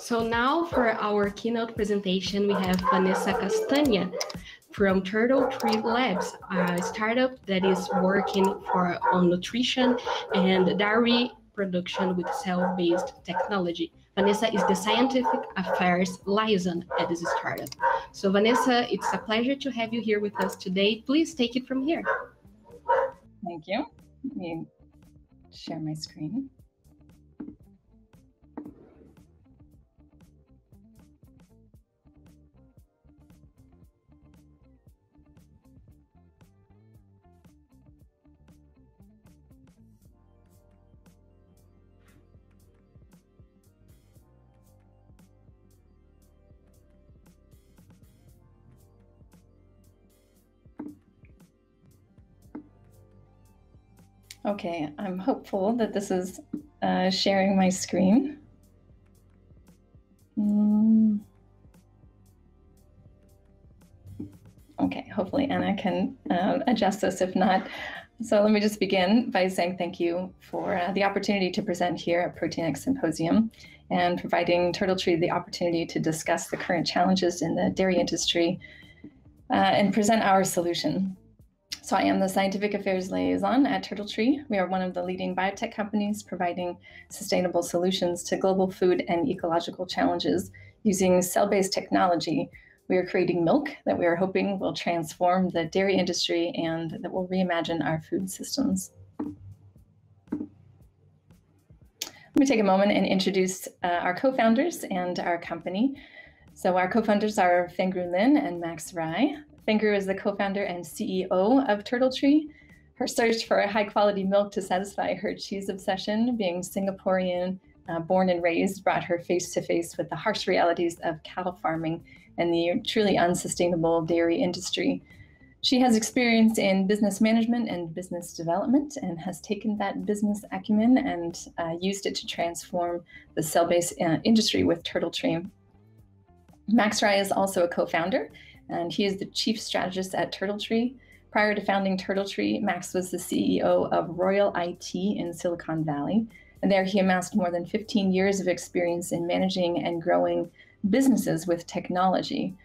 So now for our keynote presentation, we have Vanessa Castagna from TurtleTree Labs, a startup that is working on nutrition and dairy production with cell-based technology. Vanessa is the Scientific Affairs Liaison at this startup. So Vanessa, it's a pleasure to have you here with us today. Please take it from here. Thank you. Let me share my screen. Okay, I'm hopeful that this is sharing my screen. Okay, hopefully Anna can adjust this. If not, so let me just begin by saying thank you for the opportunity to present here at ProteinX Symposium and providing TurtleTree the opportunity to discuss the current challenges in the dairy industry and present our solution. So I am the Scientific Affairs Liaison at TurtleTree. We are one of the leading biotech companies providing sustainable solutions to global food and ecological challenges using cell-based technology. We are creating milk that we are hoping will transform the dairy industry and that will reimagine our food systems. Let me take a moment and introduce our co-founders and our company. So our co-founders are Fengru Lin and Max Rai. Fengru is the co-founder and CEO of TurtleTree. Her search for high-quality milk to satisfy her cheese obsession, being Singaporean, born and raised, brought her face-to-face with the harsh realities of cattle farming and the truly unsustainable dairy industry. She has experience in business management and business development and has taken that business acumen and used it to transform the cell-based industry with TurtleTree. Max Rai is also a co-founder, and he is the chief strategist at TurtleTree. Prior to founding TurtleTree, Max was the CEO of Royal IT in Silicon Valley, and there he amassed more than 15 years of experience in managing and growing businesses with technology.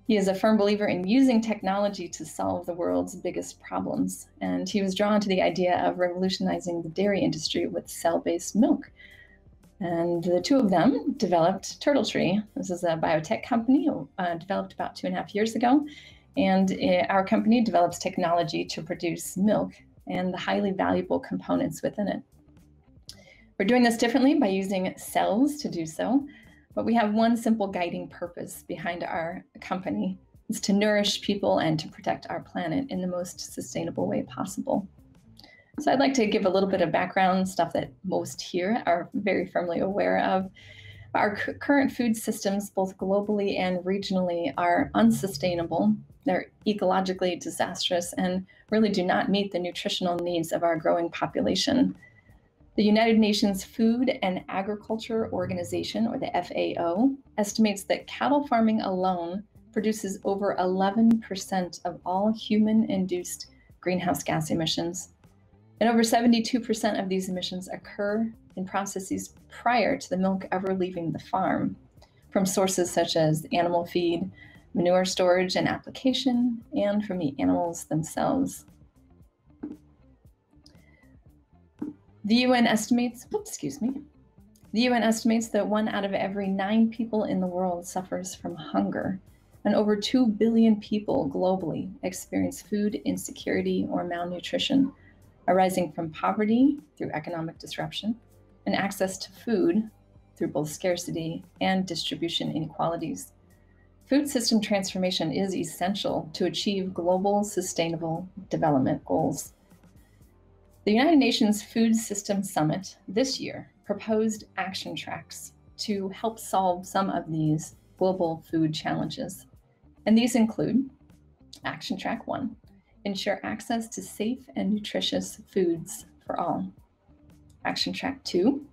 He is a firm believer in using technology to solve the world's biggest problems, and he was drawn to the idea of revolutionizing the dairy industry with cell-based milk. And the two of them developed TurtleTree. This is a biotech company developed about 2.5 years ago. And our company develops technology to produce milk and the highly valuable components within it. We're doing this differently by using cells to do so, but we have one simple guiding purpose behind our company. It's to nourish people and to protect our planet in the most sustainable way possible. So I'd like to give a little bit of background, stuff that most here are very firmly aware of. Our current food systems, both globally and regionally, are unsustainable. They're ecologically disastrous and really do not meet the nutritional needs of our growing population. The United Nations Food and Agriculture Organization, or the FAO, estimates that cattle farming alone produces over 11% of all human-induced greenhouse gas emissions. And over 72% of these emissions occur in processes prior to the milk ever leaving the farm, from sources such as animal feed, manure storage and application, and from the animals themselves. The UN estimates, the UN estimates that 1 out of every 9 people in the world suffers from hunger, and over 2 billion people globally experience food insecurity or malnutrition, arising from poverty through economic disruption and access to food through both scarcity and distribution inequalities. Food system transformation is essential to achieve global sustainable development goals. The United Nations Food System Summit this year proposed action tracks to help solve some of these global food challenges. And these include Action Track 1, ensure access to safe and nutritious foods for all. Action Track 2,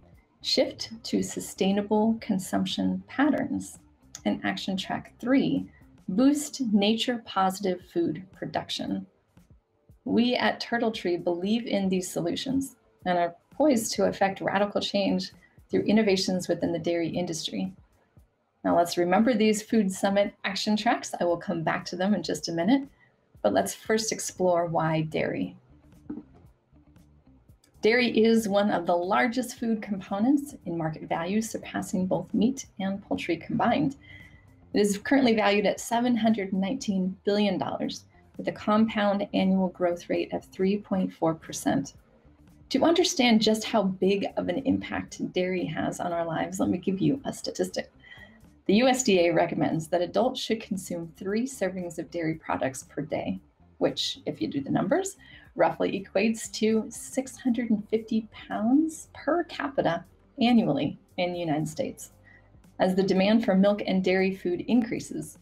shift to sustainable consumption patterns. And Action Track 3, boost nature-positive food production. We at TurtleTree believe in these solutions and are poised to affect radical change through innovations within the dairy industry. Now let's remember these Food Summit action tracks. I will come back to them in just a minute, but let's first explore why dairy. Dairy is one of the largest food components in market value, surpassing both meat and poultry combined. It is currently valued at $719 billion, with a compound annual growth rate of 3.4%. To understand just how big of an impact dairy has on our lives, let me give you a statistic. The USDA recommends that adults should consume 3 servings of dairy products per day, which, if you do the numbers, roughly equates to 650 pounds per capita annually in the United States. As the demand for milk and dairy food increases,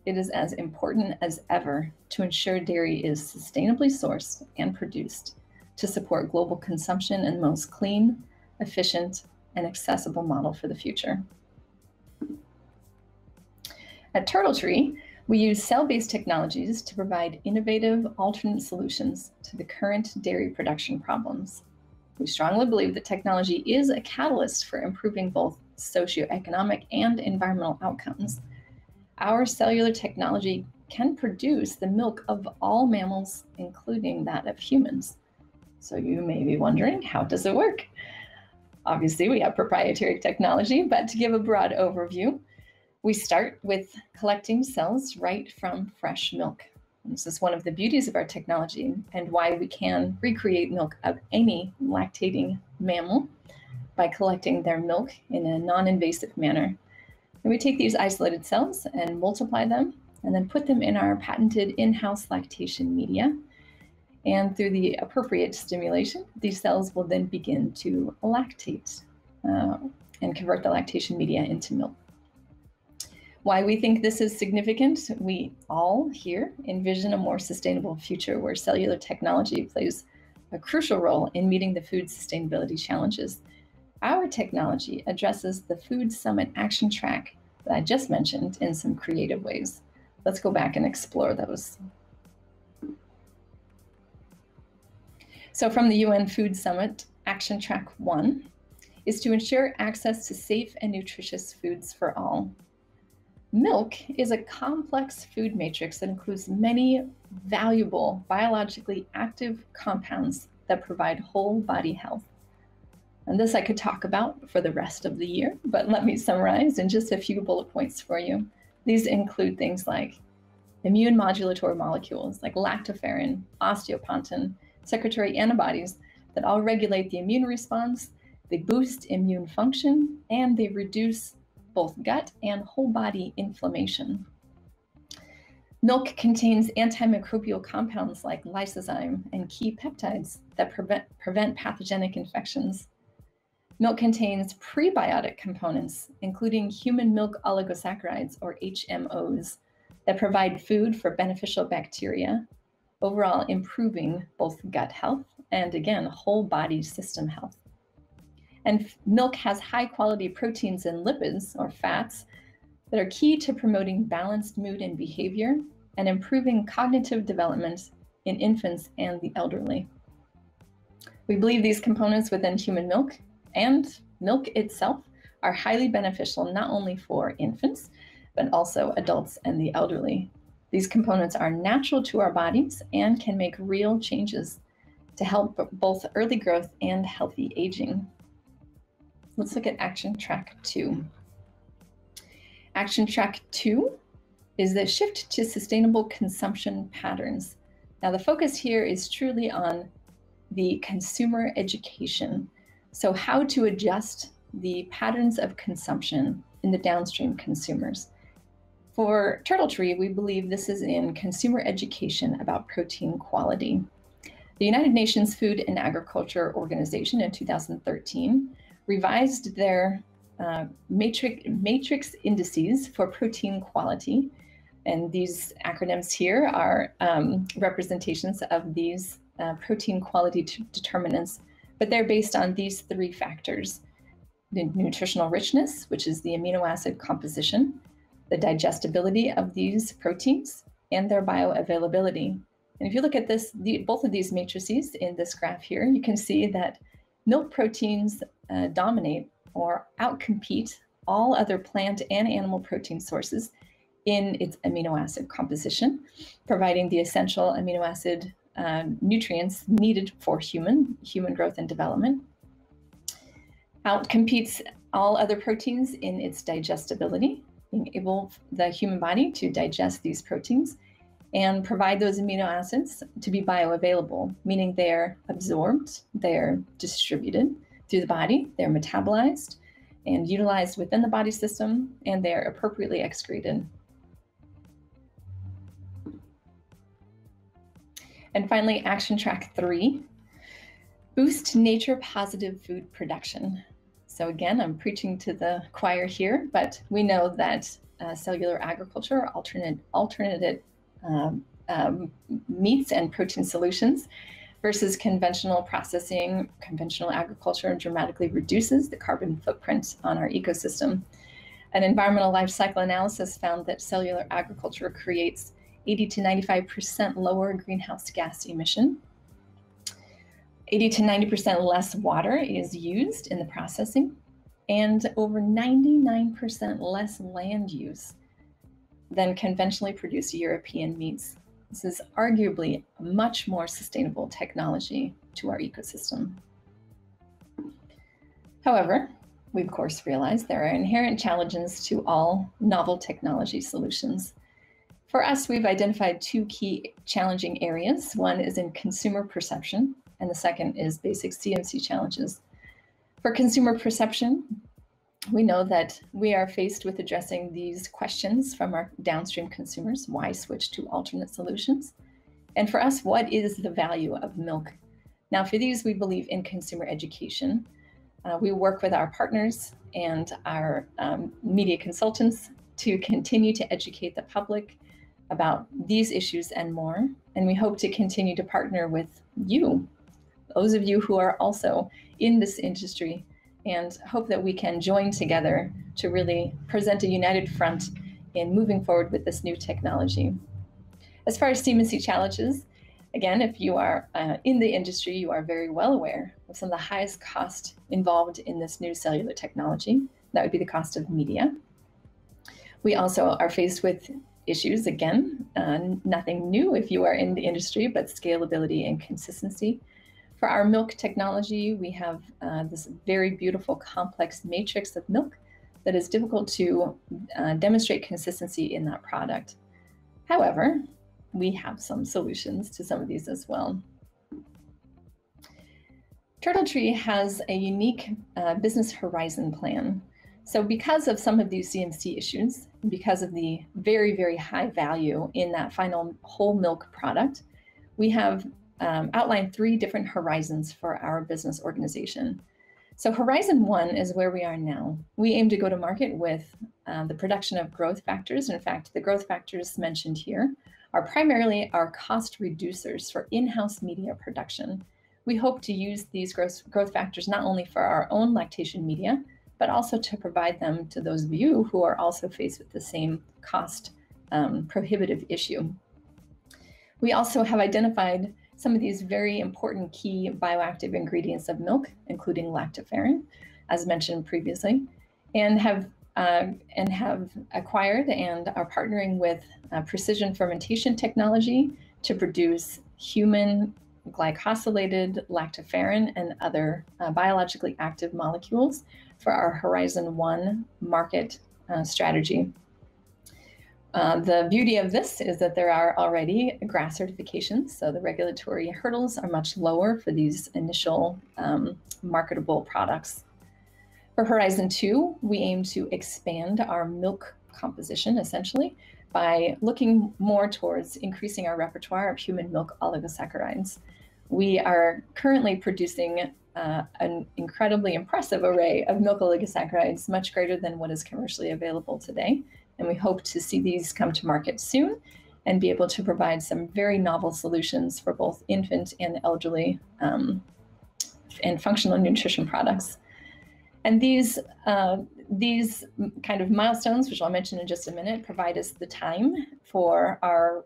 it is as important as ever to ensure dairy is sustainably sourced and produced to support global consumption in the most clean, efficient, and accessible model for the future. At TurtleTree, we use cell-based technologies to provide innovative alternate solutions to the current dairy production problems. We strongly believe that technology is a catalyst for improving both socioeconomic and environmental outcomes. Our cellular technology can produce the milk of all mammals, including that of humans. So you may be wondering, how does it work? Obviously, we have proprietary technology, but to give a broad overview, we start with collecting cells right from fresh milk. This is one of the beauties of our technology and why we can recreate milk of any lactating mammal by collecting their milk in a non-invasive manner. And we take these isolated cells and multiply them and then put them in our patented in-house lactation media. And through the appropriate stimulation, these cells will then begin to lactate and convert the lactation media into milk. Why we think this is significant, we all here envision a more sustainable future where cellular technology plays a crucial role in meeting the food sustainability challenges. Our technology addresses the Food Summit action track that I just mentioned in some creative ways. Let's go back and explore those. So from the UN Food Summit, Action Track 1 is to ensure access to safe and nutritious foods for all. Milk is a complex food matrix that includes many valuable biologically active compounds that provide whole body health. And this I could talk about for the rest of the year, but let me summarize in just a few bullet points for you. These include things like immune modulatory molecules like lactoferrin, osteopontin, secretory antibodies that all regulate the immune response, they boost immune function, and they reduce both gut and whole body inflammation. Milk contains antimicrobial compounds like lysozyme and key peptides that prevent pathogenic infections. Milk contains prebiotic components, including human milk oligosaccharides, or HMOs, that provide food for beneficial bacteria, overall improving both gut health and, again, whole body system health. And milk has high-quality proteins and lipids, or fats, that are key to promoting balanced mood and behavior and improving cognitive development in infants and the elderly. We believe these components within human milk and milk itself are highly beneficial not only for infants, but also adults and the elderly. These components are natural to our bodies and can make real changes to help both early growth and healthy aging. Let's look at Action Track 2. Action Track 2 is the shift to sustainable consumption patterns. Now, the focus here is truly on the consumer education. So how to adjust the patterns of consumption in the downstream consumers. For TurtleTree, we believe this is in consumer education about protein quality. The United Nations Food and Agriculture Organization in 2013 revised their matrix indices for protein quality. And these acronyms here are representations of these protein quality determinants, but they're based on these 3 factors: the nutritional richness, which is the amino acid composition, the digestibility of these proteins, and their bioavailability. And if you look at this, both of these matrices in this graph here, you can see that milk proteins dominate or outcompete all other plant and animal protein sources in its amino acid composition, providing the essential amino acid nutrients needed for human growth and development. Outcompetes all other proteins in its digestibility, being able the human body to digest these proteins and provide those amino acids to be bioavailable, meaning they're absorbed, they're distributed through the body, they're metabolized and utilized within the body system, and they're appropriately excreted. And finally, action track 3, boost nature-positive food production. So again, I'm preaching to the choir here, but we know that cellular agriculture, alternative meats and protein solutions versus conventional processing, conventional agriculture dramatically reduces the carbon footprint on our ecosystem. An environmental life cycle analysis found that cellular agriculture creates 80 to 95% lower greenhouse gas emission. 80 to 90% less water is used in the processing, and over 99% less land use than conventionally produced European meats. This is arguably a much more sustainable technology to our ecosystem. However, we of course realize there are inherent challenges to all novel technology solutions. For us, we've identified 2 key challenging areas. One is in consumer perception, and the second is basic CMC challenges. For consumer perception, we know that we are faced with addressing these questions from our downstream consumers. Why switch to alternate solutions? And for us, what is the value of milk? Now, for these, we believe in consumer education. We work with our partners and our media consultants to continue to educate the public about these issues and more. And we hope to continue to partner with you, those of you who are also in this industry, and hope that we can join together to really present a united front in moving forward with this new technology. As far as CMC challenges, again, if you are in the industry, you are very well aware of some of the highest cost involved in this new cellular technology. That would be the cost of media. We also are faced with issues, again, nothing new if you are in the industry, but scalability and consistency. For our milk technology, we have this very beautiful complex matrix of milk that is difficult to demonstrate consistency in that product. However, we have some solutions to some of these as well. TurtleTree has a unique business horizon plan. So because of some of these CMC issues, because of the very, very high value in that final whole milk product, we have outlined 3 different horizons for our business organization. So Horizon 1 is where we are now. We aim to go to market with the production of growth factors. In fact, the growth factors mentioned here are primarily our cost reducers for in-house media production. We hope to use these growth factors not only for our own lactation media, but also to provide them to those of you who are also faced with the same cost prohibitive issue. We also have identified some of these very important key bioactive ingredients of milk, including lactoferrin, as mentioned previously, and have acquired and are partnering with precision fermentation technology to produce human glycosylated lactoferrin and other biologically active molecules for our Horizon 1 market strategy. The beauty of this is that there are already GRAS certifications, so the regulatory hurdles are much lower for these initial marketable products. For Horizon 2, we aim to expand our milk composition, essentially, by looking more towards increasing our repertoire of human milk oligosaccharides. We are currently producing an incredibly impressive array of milk oligosaccharides, much greater than what is commercially available today. And we hope to see these come to market soon and be able to provide some very novel solutions for both infant and elderly and functional nutrition products. And these kind of milestones, which I'll mention in just a minute, provide us the time for our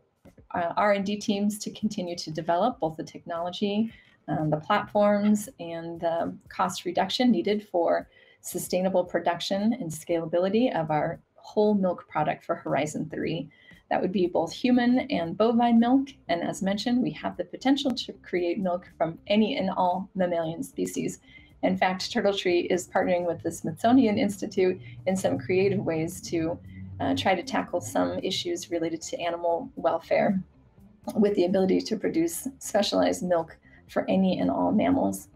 R&D teams to continue to develop both the technology, the platforms, and the cost reduction needed for sustainable production and scalability of our whole milk product for Horizon 3. That would be both human and bovine milk. And as mentioned, we have the potential to create milk from any and all mammalian species. In fact, TurtleTree is partnering with the Smithsonian Institute in some creative ways to try to tackle some issues related to animal welfare with the ability to produce specialized milk for any and all mammals.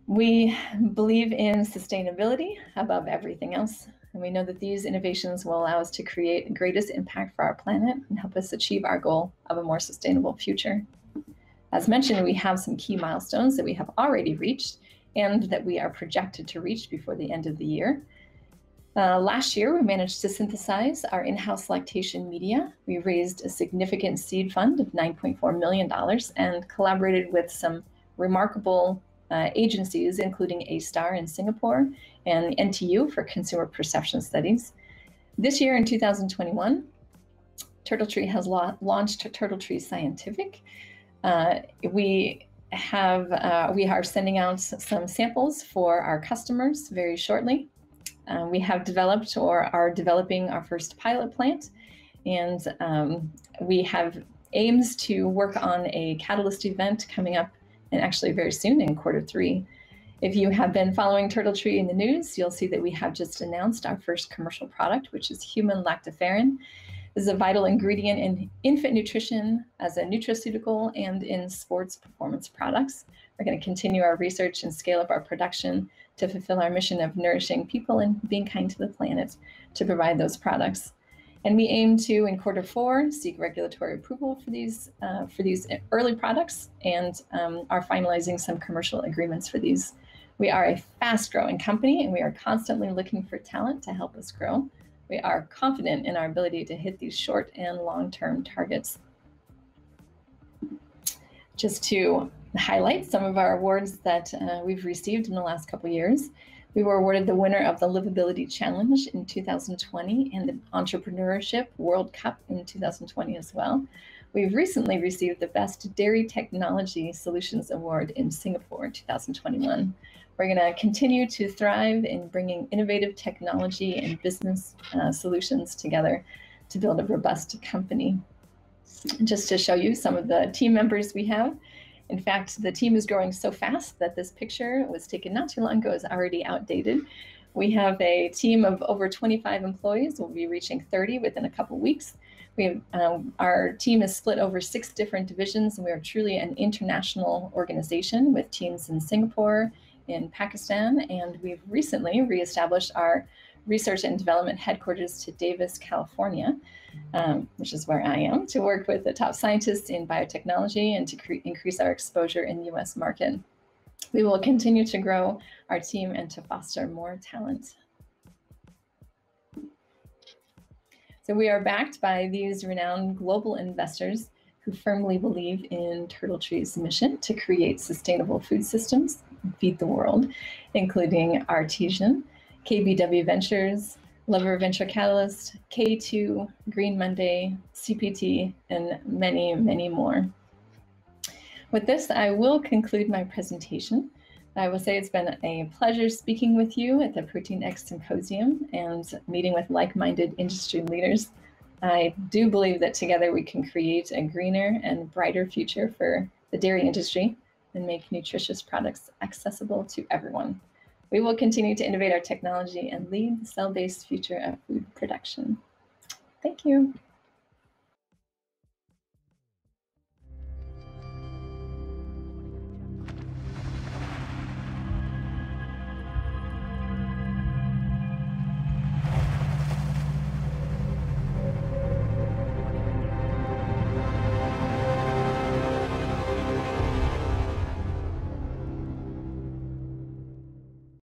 We believe in sustainability above everything else, and we know that these innovations will allow us to create the greatest impact for our planet and help us achieve our goal of a more sustainable future. As mentioned, we have some key milestones that we have already reached and that we are projected to reach before the end of the year. Last year, we managed to synthesize our in-house lactation media. We raised a significant seed fund of $9.4 million and collaborated with some remarkable agencies, including A*STAR in Singapore and NTU for consumer perception studies. This year in 2021, TurtleTree has launched TurtleTree Scientific. We are sending out some samples for our customers very shortly. We have developed or are developing our first pilot plant, and we have aims to work on a catalyst event coming up, and actually very soon in Q3. If you have been following TurtleTree in the news, you'll see that we have just announced our first commercial product, which is human lactoferrin. This is a vital ingredient in infant nutrition as a nutraceutical and in sports performance products. We're going to continue our research and scale up our production to fulfill our mission of nourishing people and being kind to the planet to provide those products. And we aim to, in Q4, seek regulatory approval for these early products and are finalizing some commercial agreements for these. We are a fast-growing company, and we are constantly looking for talent to help us grow. We are confident in our ability to hit these short and long-term targets. Just to highlight some of our awards that we've received in the last couple of years. We were awarded the winner of the Livability Challenge in 2020 and the Entrepreneurship World Cup in 2020 as well. We've recently received the Best Dairy Technology Solutions Award in Singapore in 2021. We're going to continue to thrive in bringing innovative technology and business solutions together to build a robust company. Just to show you some of the team members we have. In fact, the team is growing so fast that this picture was taken not too long ago, is already outdated. We have a team of over 25 employees. We'll be reaching 30 within a couple weeks. We have, our team is split over 6 different divisions, and we are truly an international organization with teams in Singapore, in Pakistan, and we've recently reestablished our research and development headquarters to Davis, California, which is where I am, to work with the top scientists in biotechnology and to increase our exposure in the US market. We will continue to grow our team and to foster more talent. So we are backed by these renowned global investors who firmly believe in TurtleTree's mission to create sustainable food systems and feed the world, including Artesian, KBW Ventures, Lever Venture Catalyst, K2, Green Monday, CPT, and many, many more. With this, I will conclude my presentation. I will say it's been a pleasure speaking with you at the ProteinX Symposium and meeting with like-minded industry leaders. I do believe that together we can create a greener and brighter future for the dairy industry and make nutritious products accessible to everyone. We will continue to innovate our technology and lead the cell-based future of food production. Thank you.